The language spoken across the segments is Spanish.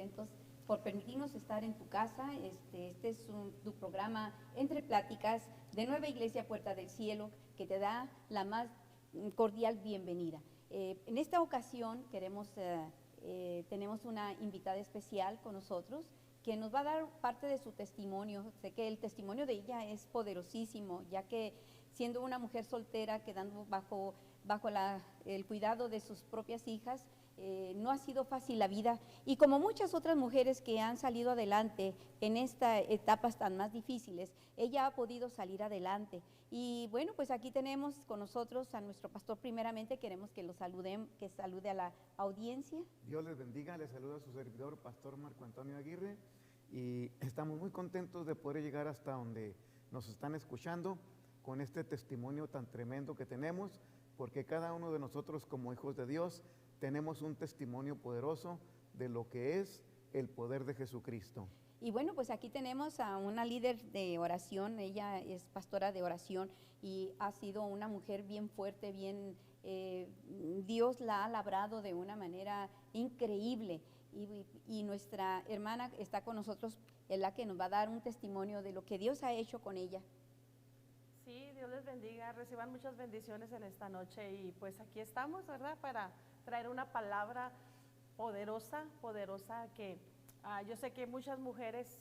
contentos por permitirnos estar en tu casa. Este es tu programa Entre Pláticas de Nueva Iglesia Puerta del Cielo, que te da la más cordial bienvenida. En esta ocasión tenemos una invitada especial con nosotros que nos va a dar parte de su testimonio. Sé que el testimonio de ella es poderosísimo, ya que siendo una mujer soltera, quedando bajo el cuidado de sus propias hijas, no ha sido fácil la vida, y como muchas otras mujeres que han salido adelante en estas etapas tan más difíciles, ella ha podido salir adelante. Y bueno, pues aquí tenemos con nosotros a nuestro pastor. Primeramente queremos que salude a la audiencia. Dios les bendiga, les saluda a su servidor, Pastor Marco Antonio Aguirre, y estamos muy contentos de poder llegar hasta donde nos están escuchando con este testimonio tan tremendo que tenemos, porque cada uno de nosotros como hijos de Dios tenemos un testimonio poderoso de lo que es el poder de Jesucristo. Y bueno, pues aquí tenemos a una líder de oración. Ella es pastora de oración y ha sido una mujer bien fuerte, Dios la ha labrado de una manera increíble, y nuestra hermana está con nosotros, es la que nos va a dar un testimonio de lo que Dios ha hecho con ella. Sí, Dios les bendiga, reciban muchas bendiciones en esta noche, y pues aquí estamos, ¿verdad?, para traer una palabra poderosa que yo sé que muchas mujeres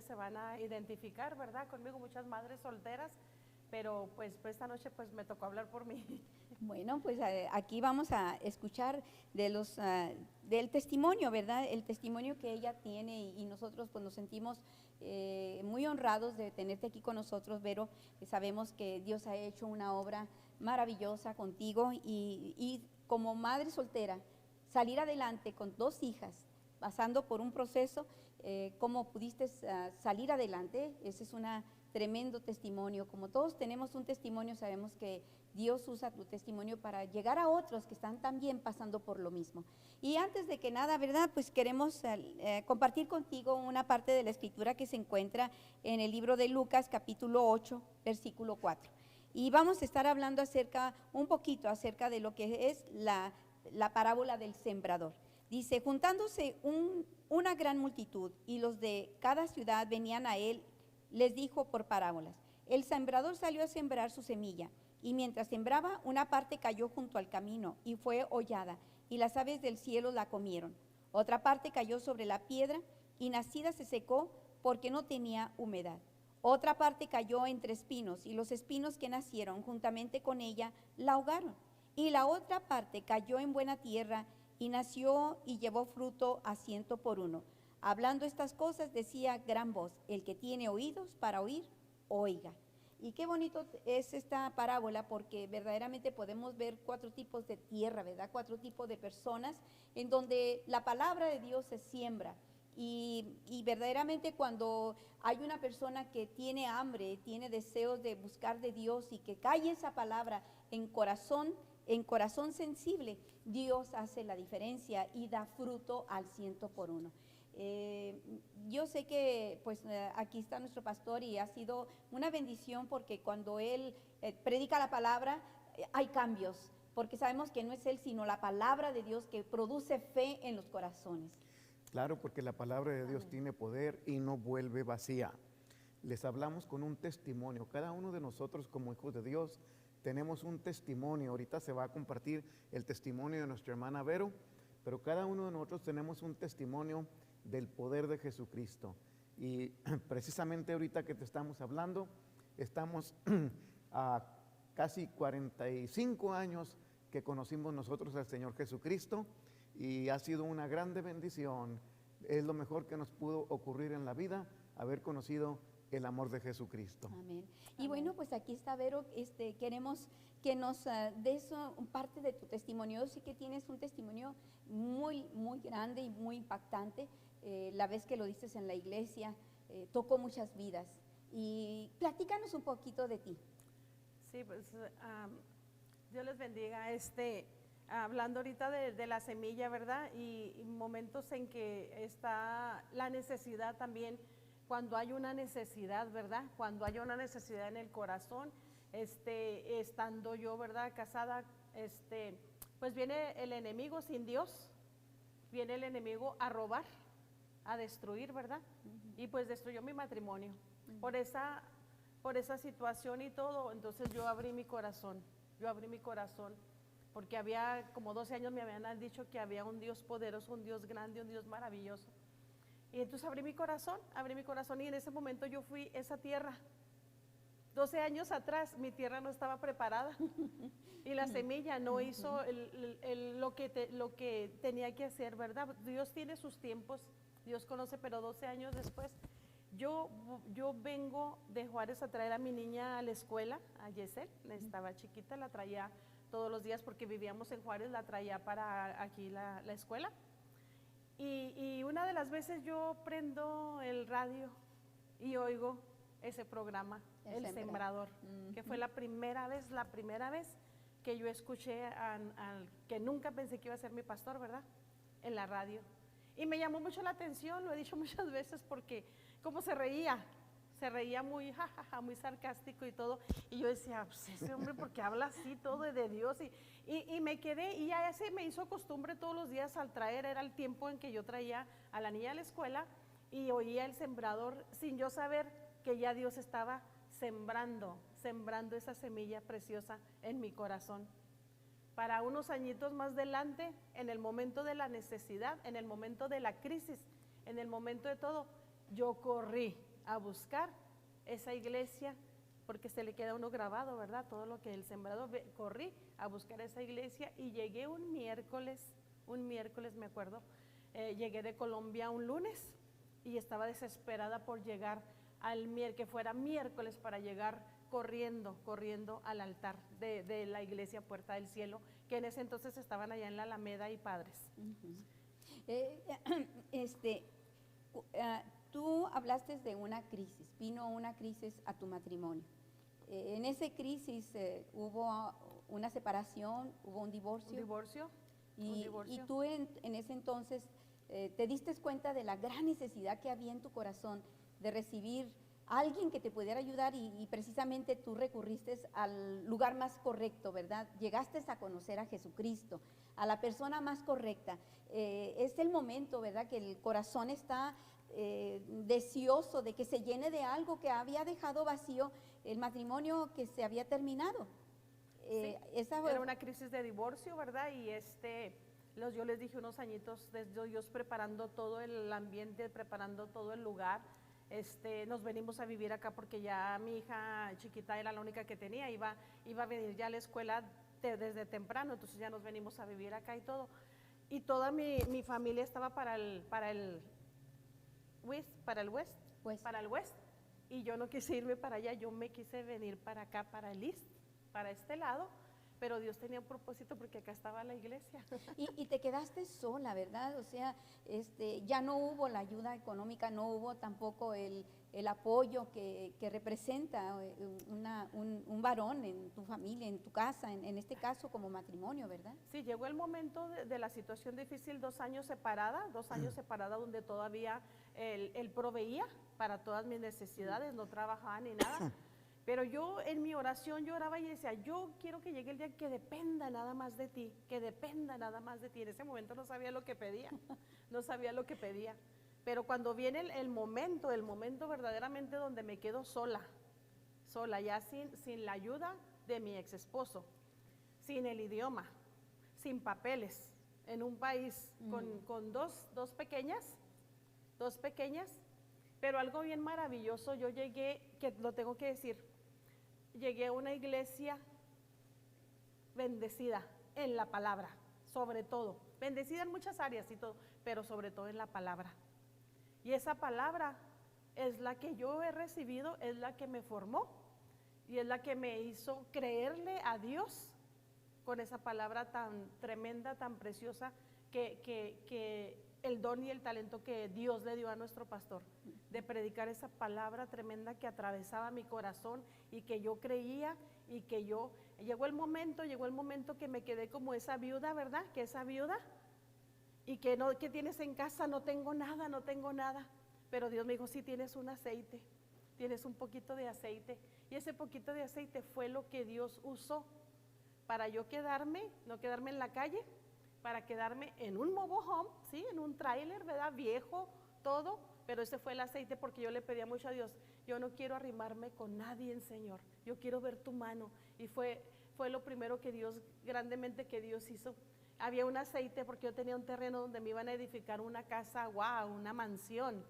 se van a identificar, ¿verdad?, conmigo, muchas madres solteras, pero pues esta noche pues me tocó hablar por mí. Bueno, pues aquí vamos a escuchar del testimonio, ¿verdad? El testimonio que ella tiene, y nosotros pues nos sentimos muy honrados de tenerte aquí con nosotros, Vero. Sabemos que Dios ha hecho una obra maravillosa contigo, y como madre soltera, salir adelante con 2 hijas, pasando por un proceso, ¿cómo pudiste salir adelante? Ese es un tremendo testimonio. Como todos tenemos un testimonio, sabemos que Dios usa tu testimonio para llegar a otros que están también pasando por lo mismo. Y antes de que nada, ¿verdad?, pues queremos compartir contigo una parte de la escritura que se encuentra en el libro de Lucas, capítulo 8, versículo 4. Y vamos a estar hablando un poquito acerca de lo que es la parábola del sembrador. Dice: juntándose una gran multitud, y los de cada ciudad venían a él, les dijo por parábolas: el sembrador salió a sembrar su semilla, y mientras sembraba, una parte cayó junto al camino y fue hollada, y las aves del cielo la comieron. Otra parte cayó sobre la piedra, y nacida se secó porque no tenía humedad. Otra parte cayó entre espinos, y los espinos que nacieron juntamente con ella la ahogaron. Y la otra parte cayó en buena tierra, y nació y llevó fruto a 100 por 1. Hablando estas cosas, decía gran voz: el que tiene oídos para oír, oiga. Y qué bonito es esta parábola, porque verdaderamente podemos ver 4 tipos de tierra, ¿verdad? 4 tipos de personas en donde la palabra de Dios se siembra. Y verdaderamente cuando hay una persona que tiene hambre, tiene deseos de buscar de Dios, y que cae esa palabra en corazón sensible, Dios hace la diferencia y da fruto al 100 por 1. Yo sé que pues aquí está nuestro pastor, y ha sido una bendición, porque cuando él predica la palabra hay cambios, porque sabemos que no es él, sino la palabra de Dios que produce fe en los corazones. Claro, porque la palabra de Dios tiene poder y no vuelve vacía. Les hablamos con un testimonio. Cada uno de nosotros como hijos de Dios tenemos un testimonio. Ahorita se va a compartir el testimonio de nuestra hermana Vero, pero cada uno de nosotros tenemos un testimonio del poder de Jesucristo. Y precisamente ahorita que te estamos hablando, estamos a casi 45 años que conocimos nosotros al Señor Jesucristo, y ha sido una grande bendición. Es lo mejor que nos pudo ocurrir en la vida, haber conocido el amor de Jesucristo. Amén. Y bueno, pues aquí está Vero. Queremos que nos des parte de tu testimonio. Yo sé que tienes un testimonio muy, muy grande y muy impactante. La vez que lo dices en la iglesia, tocó muchas vidas. Y platícanos un poquito de ti. Sí, pues Dios les bendiga. Hablando ahorita de la semilla, ¿verdad? Y momentos en que está la necesidad también, cuando hay una necesidad, ¿verdad? Cuando hay una necesidad en el corazón, estando yo, ¿verdad?, casada, pues viene el enemigo sin Dios, viene el enemigo a robar, a destruir, ¿verdad? Y pues destruyó mi matrimonio. Por esa situación y todo, entonces yo abrí mi corazón, porque había como 12 años me habían dicho que había un Dios poderoso, un Dios grande, un Dios maravilloso. Y entonces abrí mi corazón y en ese momento yo fui esa tierra. 12 años atrás mi tierra no estaba preparada y la semilla no hizo lo que tenía que hacer, ¿verdad? Dios tiene sus tiempos, Dios conoce, pero 12 años después yo vengo de Juárez a traer a mi niña a la escuela, a Yesel, estaba chiquita, la traía todos los días porque vivíamos en Juárez, la traía para aquí la escuela. Y una de las veces yo prendo el radio y oigo ese programa, El Sembrador, que fue la primera vez que yo escuché que nunca pensé que iba a ser mi pastor, ¿verdad? En la radio. Y me llamó mucho la atención, lo he dicho muchas veces, porque cómo se reía muy, jajaja, muy sarcástico y todo. Y yo decía, pues ese hombre, porque habla así todo de Dios. Y me quedé, y ya se me hizo costumbre todos los días al traer, era el tiempo en que yo traía a la niña a la escuela y oía El Sembrador sin yo saber que ya Dios estaba sembrando esa semilla preciosa en mi corazón. Para unos añitos más adelante, en el momento de la necesidad, en el momento de la crisis, en el momento de todo, yo corrí a buscar esa iglesia, porque se le queda a uno grabado, ¿verdad? Todo lo que El Sembrador, corrí a buscar esa iglesia y llegué un miércoles me acuerdo, llegué de Colombia un lunes y estaba desesperada por llegar que fuera miércoles para llegar corriendo al altar de la iglesia Puerta del Cielo, que en ese entonces estaban allá en la Alameda y Padres. Tú hablaste de una crisis, vino una crisis a tu matrimonio. En esa crisis hubo una separación, hubo un divorcio. Un divorcio. Y tú en ese entonces te diste cuenta de la gran necesidad que había en tu corazón de recibir a alguien que te pudiera ayudar y precisamente tú recurriste al lugar más correcto, ¿verdad? Llegaste a conocer a Jesucristo, a la persona más correcta. Es el momento, ¿verdad? Que el corazón está deseoso de que se llene de algo que había dejado vacío el matrimonio que se había terminado. Sí, era una crisis de divorcio, ¿verdad? Y yo les dije unos añitos, desde Dios preparando todo el ambiente, preparando todo el lugar. Nos venimos a vivir acá porque ya mi hija chiquita era la única que tenía, iba a venir ya a la escuela desde temprano, entonces ya nos venimos a vivir acá y todo. Y toda mi familia estaba para el west, y yo no quise irme para allá, yo me quise venir para acá, para el east, para este lado, pero Dios tenía un propósito porque acá estaba la iglesia. Y te quedaste sola, ¿verdad? O sea, ya no hubo la ayuda económica, no hubo tampoco el apoyo que representa un varón en tu familia, en tu casa, en este caso como matrimonio, ¿verdad? Sí, llegó el momento de la situación difícil, 2 años separada, donde todavía él proveía para todas mis necesidades, no trabajaba ni nada. Pero yo en mi oración lloraba y decía, yo quiero que llegue el día que dependa nada más de ti, que dependa nada más de ti. En ese momento no sabía lo que pedía, Pero cuando viene el momento verdaderamente donde me quedo sola, ya sin la ayuda de mi ex esposo, sin el idioma, sin papeles, en un país con dos pequeñas, pero algo bien maravilloso, yo llegué, que lo tengo que decir, llegué a una iglesia bendecida en la palabra, sobre todo, bendecida en muchas áreas y todo, pero sobre todo en la palabra. Y esa palabra es la que yo he recibido, es la que me formó y es la que me hizo creerle a Dios con esa palabra tan tremenda, tan preciosa, que el don y el talento que Dios le dio a nuestro pastor, de predicar esa palabra tremenda que atravesaba mi corazón y que yo creía y que llegó el momento que me quedé como esa viuda, ¿verdad? Que esa viuda y que tienes en casa, no tengo nada, pero Dios me dijo, sí tienes un aceite, tienes un poquito de aceite, y ese poquito de aceite fue lo que Dios usó para yo no quedarme en la calle, para quedarme en un mobile home, ¿sí? En un tráiler, ¿verdad? Viejo, todo, pero ese fue el aceite porque yo le pedía mucho a Dios, yo no quiero arrimarme con nadie, Señor, yo quiero ver tu mano. Y fue lo primero que Dios, grandemente que Dios hizo. Había un aceite porque yo tenía un terreno donde me iban a edificar una casa, wow, una mansión,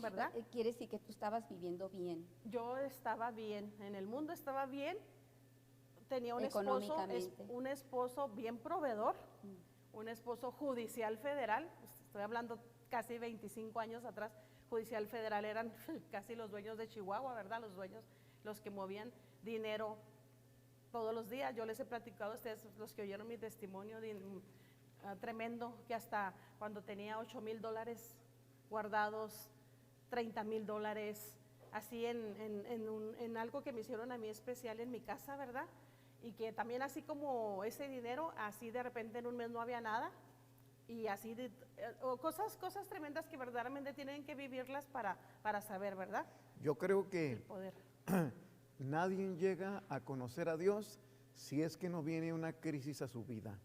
¿verdad? Quiere decir que tú estabas viviendo bien. Yo estaba bien, en el mundo estaba bien, tenía un Económicamente. un esposo bien proveedor, un esposo judicial federal, estoy hablando casi 25 años atrás, judicial federal eran casi los dueños de Chihuahua, ¿verdad? Los dueños, los que movían dinero todos los días. Yo les he platicado a ustedes, los que oyeron mi testimonio tremendo, que hasta cuando tenía $8,000 guardados, $30,000, así en algo que me hicieron a mí especial en mi casa, ¿verdad? Y que también así como ese dinero, así de repente en un mes no había nada, y así cosas tremendas que verdaderamente tienen que vivirlas para saber, ¿verdad? Yo creo El que poder. nadie llega a conocer a Dios si es que no viene una crisis a su vida.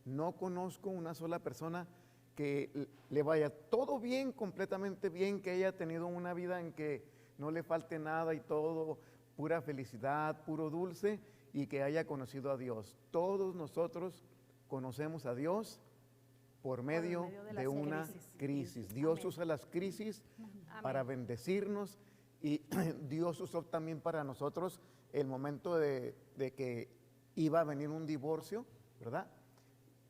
No conozco una sola persona que le vaya todo bien, completamente bien, que haya tenido una vida en que no le falte nada y todo, pura felicidad, puro dulce, y que haya conocido a Dios. Todos nosotros conocemos a Dios por medio de de las una crisis. Dios Amén. usa las crisis Amén. para bendecirnos, y Dios usó también para nosotros el momento de que iba a venir un divorcio, ¿verdad?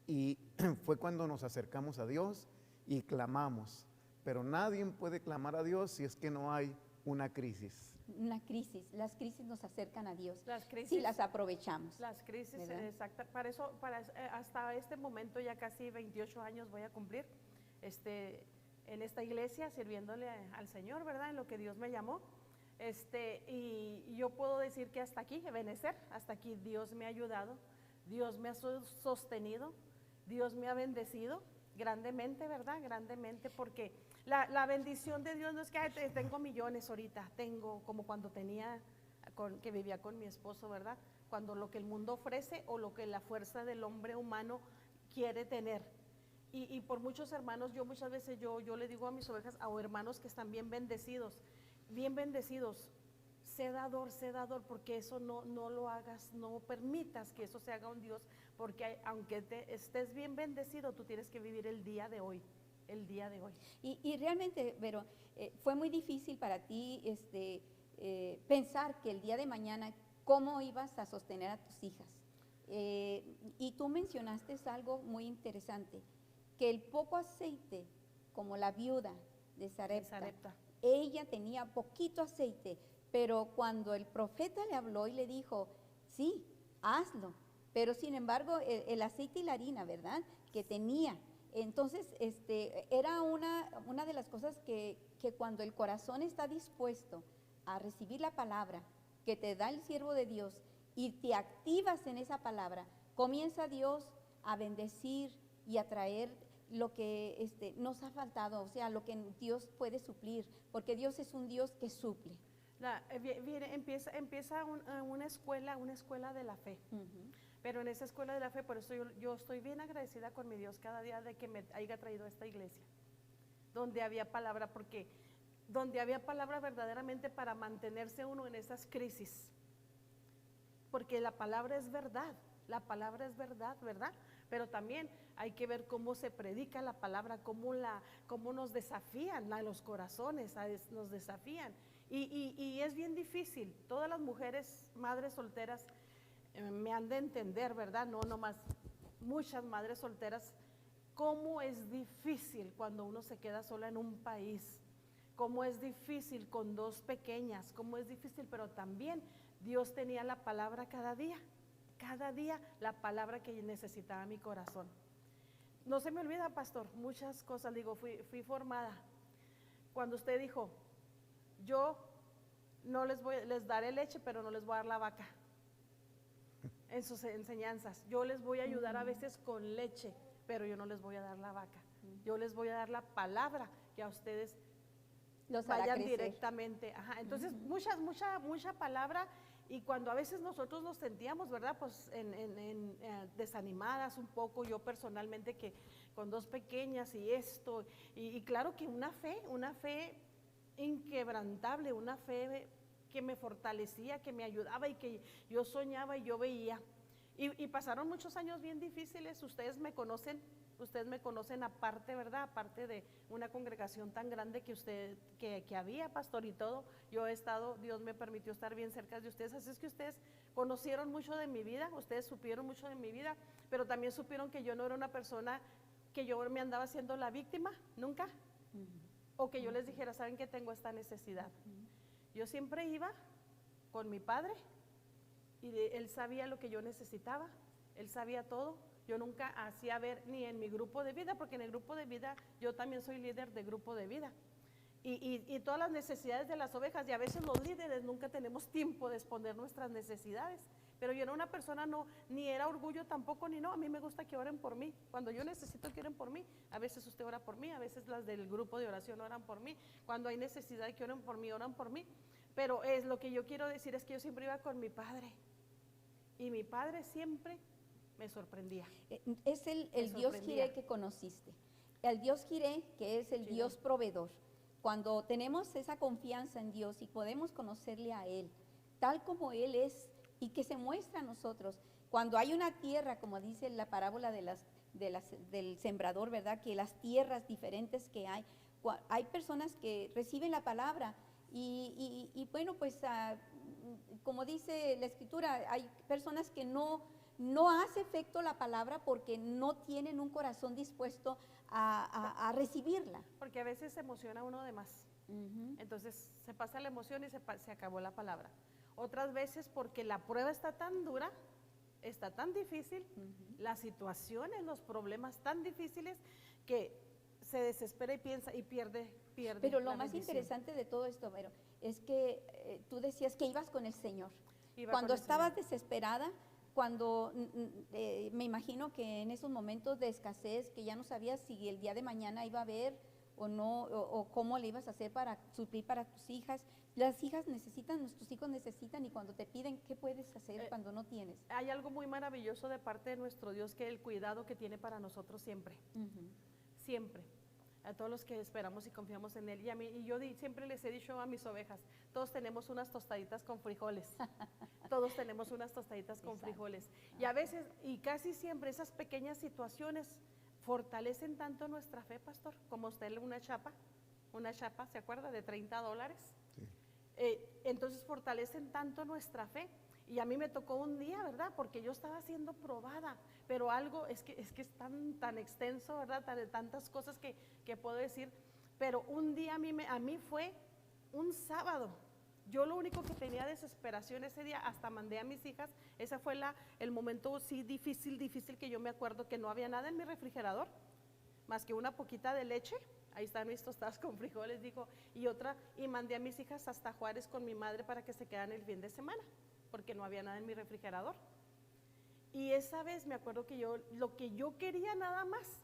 Y fue cuando nos acercamos a Dios y clamamos. Pero nadie puede clamar a Dios si es que no hay una crisis. Una crisis, las crisis nos acercan a Dios. Las crisis, si las aprovechamos. Las crisis, ¿verdad? exacta. Hasta este momento, ya casi 28 años voy a cumplir en esta iglesia, sirviéndole al Señor, ¿verdad? En lo que Dios me llamó. Y yo puedo decir que hasta aquí, Ebenezer, hasta aquí Dios me ha ayudado, Dios me ha sostenido, Dios me ha bendecido grandemente, ¿verdad? Grandemente, porque la bendición de Dios no es que tengo millones ahorita, tengo como cuando que vivía con mi esposo, ¿verdad? Cuando lo que el mundo ofrece o lo que la fuerza del hombre humano quiere tener. Y por muchos hermanos, yo muchas veces yo le digo a mis ovejas, o hermanos que están bien bendecidos, sé dador, porque eso no lo hagas, no permitas que eso se haga un Dios, porque aunque estés bien bendecido, tú tienes que vivir el día de hoy. Y realmente, pero fue muy difícil para ti pensar que el día de mañana, ¿cómo ibas a sostener a tus hijas? Y tú mencionaste algo muy interesante, que el poco aceite, como la viuda de Sarepta, ella tenía poquito aceite, pero cuando el profeta le habló y le dijo, sí, hazlo, pero sin embargo el aceite y la harina, ¿verdad?, que tenía. Entonces, era una de las cosas que cuando el corazón está dispuesto a recibir la palabra que te da el siervo de Dios y te activas en esa palabra, comienza Dios a bendecir y a traer lo que nos ha faltado, o sea, lo que Dios puede suplir, porque Dios es un Dios que suple. Empieza una escuela de la fe. Pero en esa escuela de la fe, por eso yo estoy bien agradecida con mi Dios cada día de que me haya traído a esta iglesia, donde había palabra, porque donde había palabra verdaderamente para mantenerse uno en esas crisis, porque la palabra es verdad, ¿verdad? Pero también hay que ver cómo se predica la palabra, cómo nos desafían a los corazones, nos desafían. Y es bien difícil. Todas las mujeres, madres solteras, me han de entender, ¿verdad? No nomás, muchas madres solteras, cómo es difícil cuando uno se queda sola en un país, cómo es difícil con dos pequeñas, cómo es difícil, pero también Dios tenía la palabra cada día la palabra que necesitaba mi corazón. No se me olvida, pastor, muchas cosas, digo, fui formada. Cuando usted dijo, yo no les daré leche, pero no les voy a dar la vaca. En sus enseñanzas, yo les voy a ayudar a veces con leche, pero yo no les voy a dar la vaca. Yo les voy a dar la palabra que a ustedes los vayan directamente. Entonces, mucha palabra. Y cuando a veces nosotros nos sentíamos, ¿verdad?, pues desanimadas un poco, yo personalmente que con 2 pequeñas y esto, y claro que una fe inquebrantable, una fe que me fortalecía, que me ayudaba y que yo soñaba y yo veía. Y pasaron muchos años bien difíciles, ustedes me conocen aparte, ¿verdad? Aparte de una congregación tan grande que había, pastor, y todo, yo he estado, Dios me permitió estar bien cerca de ustedes, así es que ustedes conocieron mucho de mi vida, ustedes supieron mucho de mi vida, pero también supieron que yo no era una persona que yo me andaba haciendo la víctima, nunca, o que yo les dijera, ¿saben que tengo esta necesidad? Yo siempre iba con mi padre y él sabía lo que yo necesitaba, él sabía todo. Yo nunca hacía ver ni en mi grupo de vida, porque en el grupo de vida yo también soy líder de grupo de vida. Y todas las necesidades de las ovejas, y a veces los líderes nunca tenemos tiempo de exponer nuestras necesidades. Pero yo era una persona, ni era orgullo tampoco, ni no, a mí me gusta que oren por mí. Cuando yo necesito que oren por mí, a veces usted ora por mí, a veces las del grupo de oración oran por mí. Cuando hay necesidad de que oren por mí, oran por mí. Pero lo que yo quiero decir es que yo siempre iba con mi padre. Y mi padre siempre me sorprendía. Es el Dios Jireh que conociste. El Dios Jireh, que es el Dios proveedor. Cuando tenemos esa confianza en Dios y podemos conocerle a Él, tal como Él es y que se muestra a nosotros, cuando hay una tierra, como dice la parábola del sembrador, ¿verdad? Que las tierras diferentes que hay personas que reciben la palabra y bueno, pues como dice la Escritura, hay personas que no hace efecto la palabra porque no tienen un corazón dispuesto a recibirla. Porque a veces se emociona uno de más. Entonces se pasa la emoción y se acabó la palabra. Otras veces porque la prueba está tan dura, está tan difícil, las situaciones, los problemas tan difíciles que se desespera y piensa y pierde. Pero lo más interesante de todo esto, Vero, es que tú decías que ibas con el Señor. Cuando estabas desesperada, cuando me imagino que en esos momentos de escasez, que ya no sabías si el día de mañana iba a haber o no, o cómo le ibas a hacer para suplir para tus hijas. Las hijas necesitan, nuestros hijos necesitan, y cuando te piden, ¿qué puedes hacer cuando no tienes? Hay algo muy maravilloso de parte de nuestro Dios, que el cuidado que tiene para nosotros siempre, siempre. A todos los que esperamos y confiamos en Él. Y yo siempre les he dicho a mis ovejas, todos tenemos unas tostaditas con frijoles. Todos tenemos unas tostaditas con frijoles. Y a veces, y casi siempre, esas pequeñas situaciones fortalecen tanto nuestra fe, pastor, como usted una chapa, ¿se acuerda? De $30. Sí. Entonces fortalecen tanto nuestra fe. Y a mí me tocó un día, ¿verdad? Porque yo estaba siendo probada, pero algo, es que es tan extenso, ¿verdad? Tantas cosas que puedo decir, pero un día a mí fue un sábado. Yo lo único que tenía desesperación ese día, hasta mandé a mis hijas, ese fue el momento sí difícil que yo me acuerdo que no había nada en mi refrigerador, más que una poquita de leche. Ahí están mis tostadas con frijoles, dijo, y mandé a mis hijas hasta Juárez con mi madre para que se quedaran el fin de semana, porque no había nada en mi refrigerador. Y esa vez me acuerdo que lo que yo quería nada más,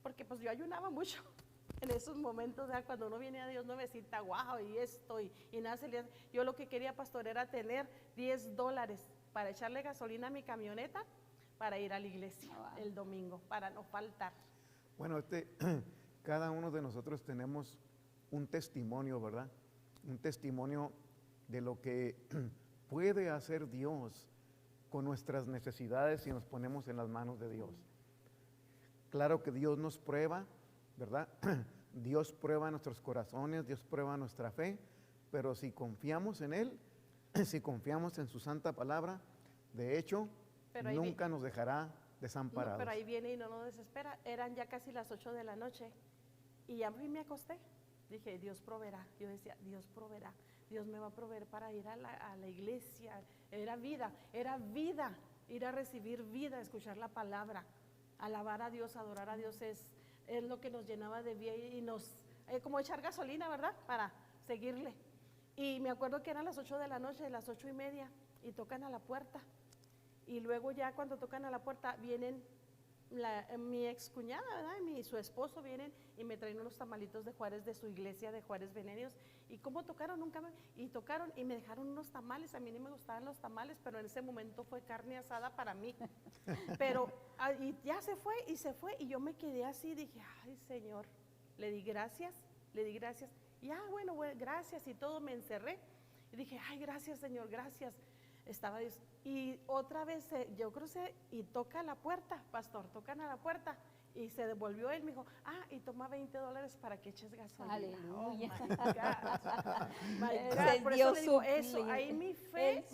porque pues yo ayunaba mucho en esos momentos, ¿verdad? Cuando uno viene a Dios nuevecita, wow, y esto, y nada se le hace. Yo lo que quería, pastor, era tener $10 para echarle gasolina a mi camioneta para ir a la iglesia el domingo, para no faltar. Bueno, cada uno de nosotros tenemos un testimonio, ¿verdad? Un testimonio de lo que puede hacer Dios con nuestras necesidades si nos ponemos en las manos de Dios. Claro que Dios nos prueba, ¿verdad? Dios prueba nuestros corazones, Dios prueba nuestra fe, pero si confiamos en Él, si confiamos en su santa palabra, de hecho, nunca nos dejará desamparados. No, pero ahí viene y no nos desespera. Eran ya casi las 8 de la noche y a mí me acosté. Dije, Dios proveerá. Yo decía, Dios proveerá. Dios me va a proveer para ir a la iglesia. Era vida, ir a recibir vida, escuchar la palabra, alabar a Dios, adorar a Dios es lo que nos llenaba de vida y nos, como echar gasolina, ¿verdad? Para seguirle. Y me acuerdo que eran las 8 de la noche, las 8:30, y tocan a la puerta. Y luego ya cuando tocan a la puerta vienen mi excuñada, ¿verdad? Su esposo vienen y me traen unos tamalitos de Juárez, de su iglesia de Juárez Venerios. ¿Y cómo tocaron? Y tocaron y me dejaron unos tamales. A mí ni me gustaban los tamales, pero en ese momento fue carne asada para mí. Pero y ya se fue. Y yo me quedé así, dije, ay, Señor, le di gracias. Y bueno, gracias y todo, me encerré. Y dije, ay, gracias, Señor, gracias. Estaba Dios. Y otra vez yo crucé y toca la puerta, pastor, tocan a la puerta. Y se devolvió él, me dijo, y toma $20 para que eches gasolina. Aleluya. Oh, my God. My Ese God. Por eso Dios le digo suple, eso, ahí mi fe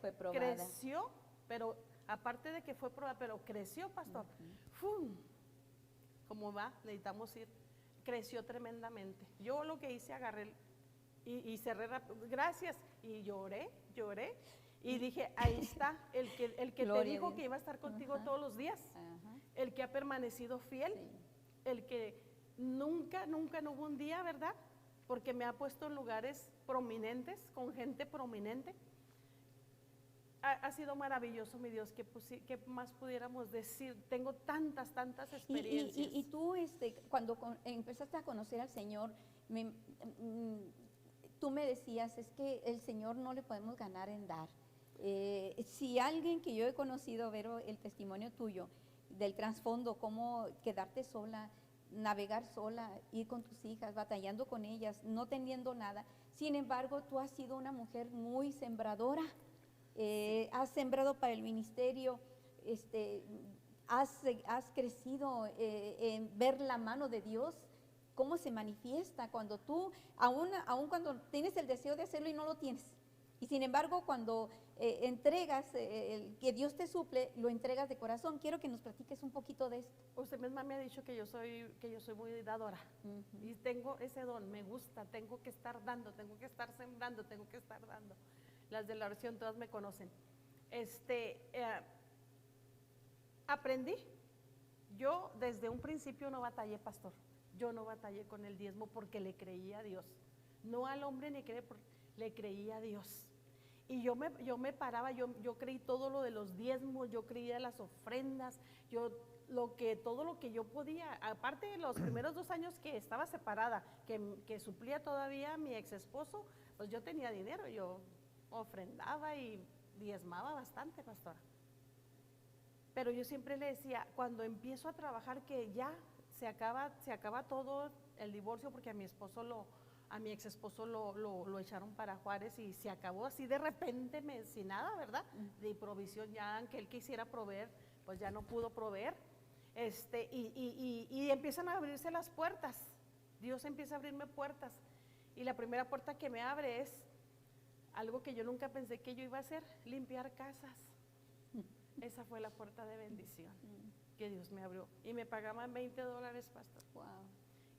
fue probada. creció, pero aparte de que fue probada, pero creció, pastor. ¡Fum! ¿Cómo va? Necesitamos ir. Creció tremendamente. Yo lo que hice, agarré y cerré rápido, gracias, y lloré. Y dije, ahí está, el que te dijo que iba a estar contigo todos los días, el que ha permanecido fiel, el que nunca no hubo un día, ¿verdad? Porque me ha puesto en lugares prominentes, con gente prominente. Ha sido maravilloso, mi Dios, ¿qué más pudiéramos decir? Tengo tantas experiencias. Y tú, cuando empezaste a conocer al Señor, tú me decías, es que el Señor no le podemos ganar en dar. Si alguien que yo he conocido, Vero, el testimonio tuyo, del trasfondo, cómo quedarte sola, navegar sola, ir con tus hijas, batallando con ellas, no teniendo nada. Sin embargo, tú has sido una mujer muy sembradora, has sembrado para el ministerio, has crecido en ver la mano de Dios, cómo se manifiesta cuando tú, aún cuando tienes el deseo de hacerlo y no lo tienes. Y sin embargo, cuando entregas que Dios te suple, lo entregas de corazón. Quiero que nos platiques un poquito de esto. Usted misma me ha dicho que yo soy muy dadora. Y tengo ese don, me gusta, tengo que estar dando, tengo que estar sembrando, tengo que estar dando. Las de la oración todas me conocen. Aprendí. Yo desde un principio no batallé, pastor. Yo no batallé con el diezmo porque le creía a Dios. No al hombre ni le creía a Dios. Y yo me paraba, yo creí todo lo de los diezmos, yo creía las ofrendas, todo lo que yo podía. Aparte de los primeros 2 años que estaba separada, que suplía todavía a mi ex esposo, pues yo tenía dinero, yo ofrendaba y diezmaba bastante, pastora. Pero yo siempre le decía, cuando empiezo a trabajar, que ya se acaba todo el divorcio, porque a mi ex esposo lo echaron para Juárez y se acabó así de repente, sin nada, ¿verdad? De provisión, ya que él quisiera proveer, pues ya no pudo proveer. Y empiezan a abrirse las puertas. Dios empieza a abrirme puertas. Y la primera puerta que me abre es algo que yo nunca pensé que yo iba a hacer, limpiar casas. Esa fue la puerta de bendición que Dios me abrió. Y me pagaban $20, pastor. Wow.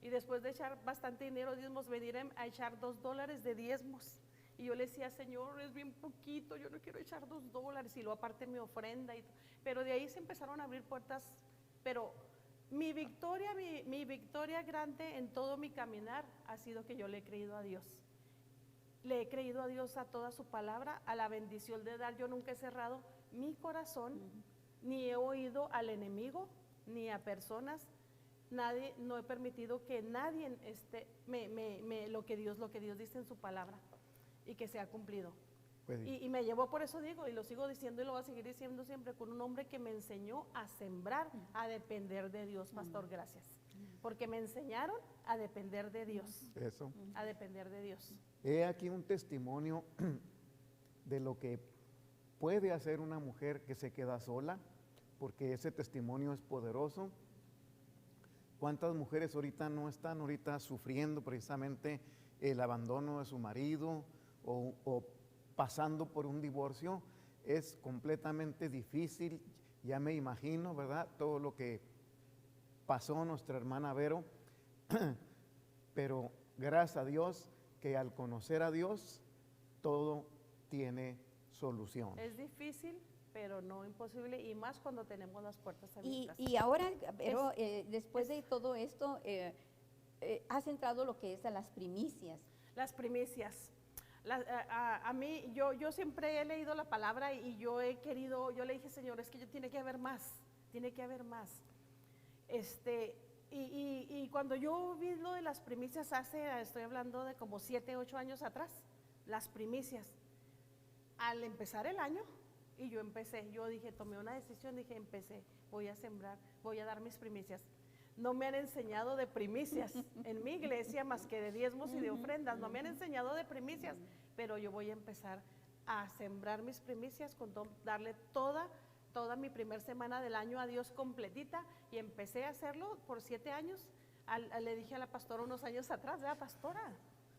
Y después de echar bastante dinero, diezmos, venir a echar $2 de diezmos. Y yo le decía, Señor, es bien poquito, yo no quiero echar $2. Y luego aparte mi ofrenda. Pero de ahí se empezaron a abrir puertas. Pero mi victoria grande en todo mi caminar ha sido que yo le he creído a Dios. Le he creído a Dios, a toda su palabra, a la bendición de dar. Yo nunca he cerrado mi corazón, ni he oído al enemigo, ni a personas. No he permitido que nadie lo que Dios dice en su palabra y que se ha cumplido. Y me llevó, por eso digo, y lo sigo diciendo y lo voy a seguir diciendo siempre, con un hombre que me enseñó a sembrar, a depender de Dios, pastor, gracias. Porque me enseñaron a depender de Dios. Eso. A depender de Dios. He aquí un testimonio de lo que puede hacer una mujer que se queda sola, porque ese testimonio es poderoso. ¿Cuántas mujeres ahorita no están sufriendo precisamente el abandono de su marido o pasando por un divorcio? Es completamente difícil, ya me imagino, ¿verdad? Todo lo que pasó nuestra hermana Vero, pero gracias a Dios que al conocer a Dios todo tiene solución. Es difícil, pero no imposible, y más cuando tenemos las puertas abiertas. Y ahora, pero después de todo esto, has entrado lo que es a las primicias. Las primicias. A mí, yo siempre he leído la palabra y yo le dije, Señor, es que tiene que haber más tiene que haber más. Y cuando yo vi lo de las primicias estoy hablando de como 7, 8 años atrás, las primicias, al empezar el año, y yo dije, tomé una decisión, dije, voy a sembrar, voy a dar mis primicias. No me han enseñado de primicias en mi iglesia más que de diezmos y de ofrendas, no me han enseñado de primicias, pero yo voy a empezar a sembrar mis primicias, darle toda mi primer semana del año a Dios completita, y empecé a hacerlo por 7 años. Le dije a la pastora unos años atrás, ¿verdad, pastora?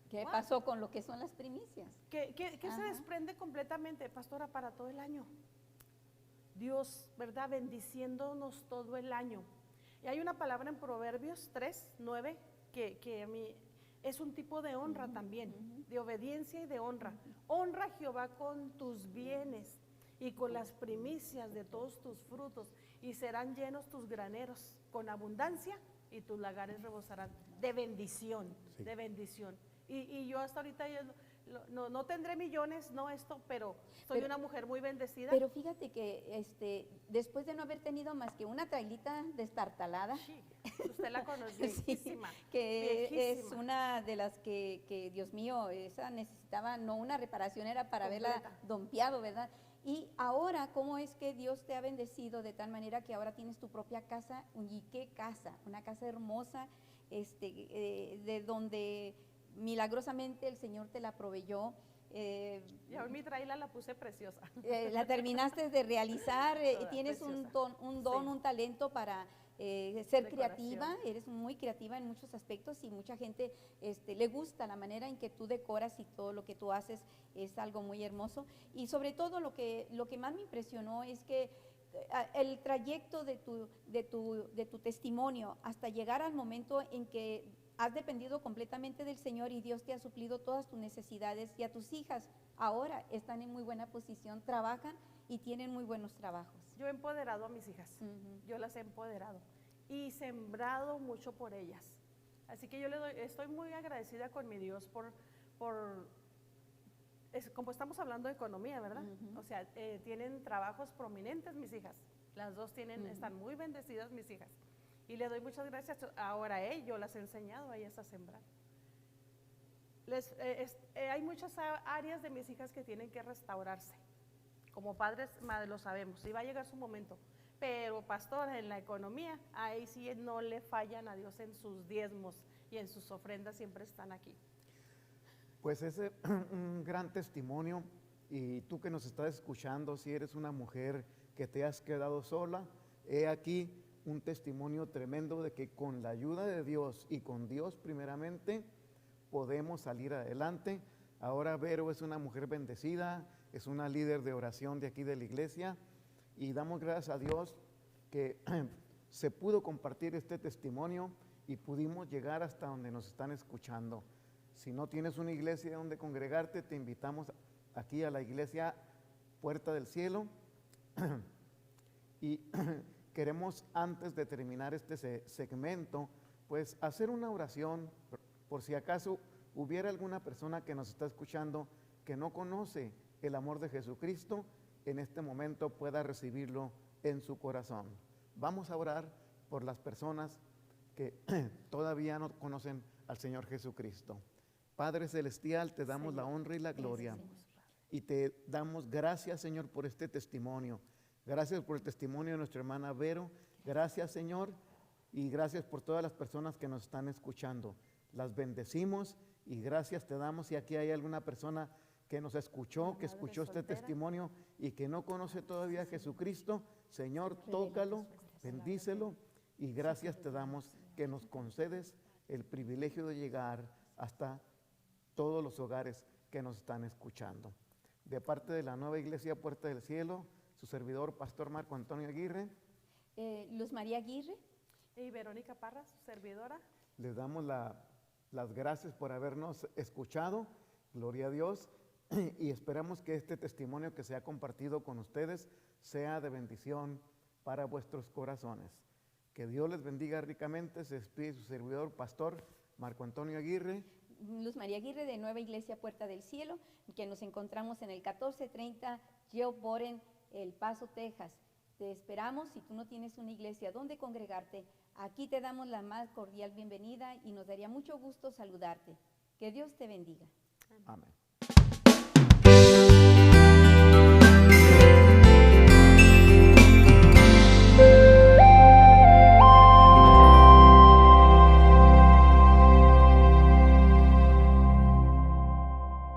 ¿Qué pasó con lo que son las primicias? Que se desprende completamente, pastora, para todo el año. Dios, ¿verdad? Bendiciéndonos todo el año. Y hay una palabra en Proverbios 3:9 que a mí es un tipo de honra también, de obediencia y de honra. Honra a Jehová con tus bienes y con las primicias de todos tus frutos, y serán llenos tus graneros con abundancia, y tus lagares rebosarán de bendición, sí. de bendición. Y yo hasta ahorita no tendré millones, pero soy una mujer muy bendecida. Pero fíjate que después de no haber tenido más que una trailita destartalada, sí, usted la conoce, viejísima, que viejísima. es una de las que, Dios mío, esa necesitaba no una reparación, era para Completa. haberla dompeado, ¿verdad? Y ahora, ¿cómo es que Dios te ha bendecido de tal manera que ahora tienes tu propia casa? ¿Y qué casa? Una casa hermosa, de donde milagrosamente el Señor te la proveyó. Y ahora mi traila la puse preciosa. La terminaste de realizar, tienes preciosa. un don, Sí. un talento para ser Decoración. creativa, eres muy creativa en muchos aspectos, y mucha gente le gusta la manera en que tú decoras, y todo lo que tú haces es algo muy hermoso. Y sobre todo lo que más me impresionó es que el trayecto de tu testimonio hasta llegar al momento en que has dependido completamente del Señor y Dios te ha suplido todas tus necesidades, y a tus hijas ahora están en muy buena posición, trabajan y tienen muy buenos trabajos. Yo he empoderado a mis hijas, yo las he empoderado y sembrado mucho por ellas. Así que yo estoy muy agradecida con mi Dios como estamos hablando de economía, ¿verdad? O sea, tienen trabajos prominentes mis hijas, las dos están muy bendecidas mis hijas. Y le doy muchas gracias. Ahora yo las he enseñado a ellas a sembrar. Hay muchas áreas de mis hijas que tienen que restaurarse. Como padres, madres, lo sabemos, y va a llegar su momento. Pero, pastora, en la economía, ahí sí no le fallan a Dios en sus diezmos y en sus ofrendas, siempre están aquí. Pues es un gran testimonio, y tú que nos estás escuchando, si eres una mujer que te has quedado sola, he aquí un testimonio tremendo de que con la ayuda de Dios y con Dios primeramente podemos salir adelante. Ahora Vero es una mujer bendecida, es una líder de oración de aquí de la iglesia, y damos gracias a Dios que se pudo compartir este testimonio y pudimos llegar hasta donde nos están escuchando. Si no tienes una iglesia donde congregarte, te invitamos aquí a la iglesia Puerta del Cielo. Y queremos, antes de terminar este segmento, pues hacer una oración por si acaso hubiera alguna persona que nos está escuchando que no conoce el amor de Jesucristo, en este momento pueda recibirlo en su corazón. Vamos a orar por las personas que todavía no conocen al Señor Jesucristo. Padre Celestial, te damos la honra y la gloria, y te damos gracias, Señor, por este testimonio. Gracias por el testimonio de nuestra hermana Vero. Gracias, Señor, y gracias por todas las personas que nos están escuchando. Las bendecimos y gracias te damos. Si aquí hay alguna persona que nos escuchó, que escuchó este testimonio y que no conoce todavía a Jesucristo, Señor, tócalo, bendícelo, y gracias te damos que nos concedes el privilegio de llegar hasta todos los hogares que nos están escuchando. De parte de la Nueva Iglesia Puerta del Cielo, su servidor, Pastor Marco Antonio Aguirre, Luz María Aguirre y Verónica Parra, su servidora. les damos las gracias por habernos escuchado, gloria a Dios, y esperamos que este testimonio que se ha compartido con ustedes sea de bendición para vuestros corazones. Que Dios les bendiga ricamente. Se despide su servidor, Pastor Marco Antonio Aguirre. Luz María Aguirre, de Nueva Iglesia Puerta del Cielo, que nos encontramos en el 1430 Joe Boren, El Paso, Texas. Te esperamos. Si tú no tienes una iglesia donde congregarte, aquí te damos la más cordial bienvenida y nos daría mucho gusto saludarte. Que Dios te bendiga. Amén.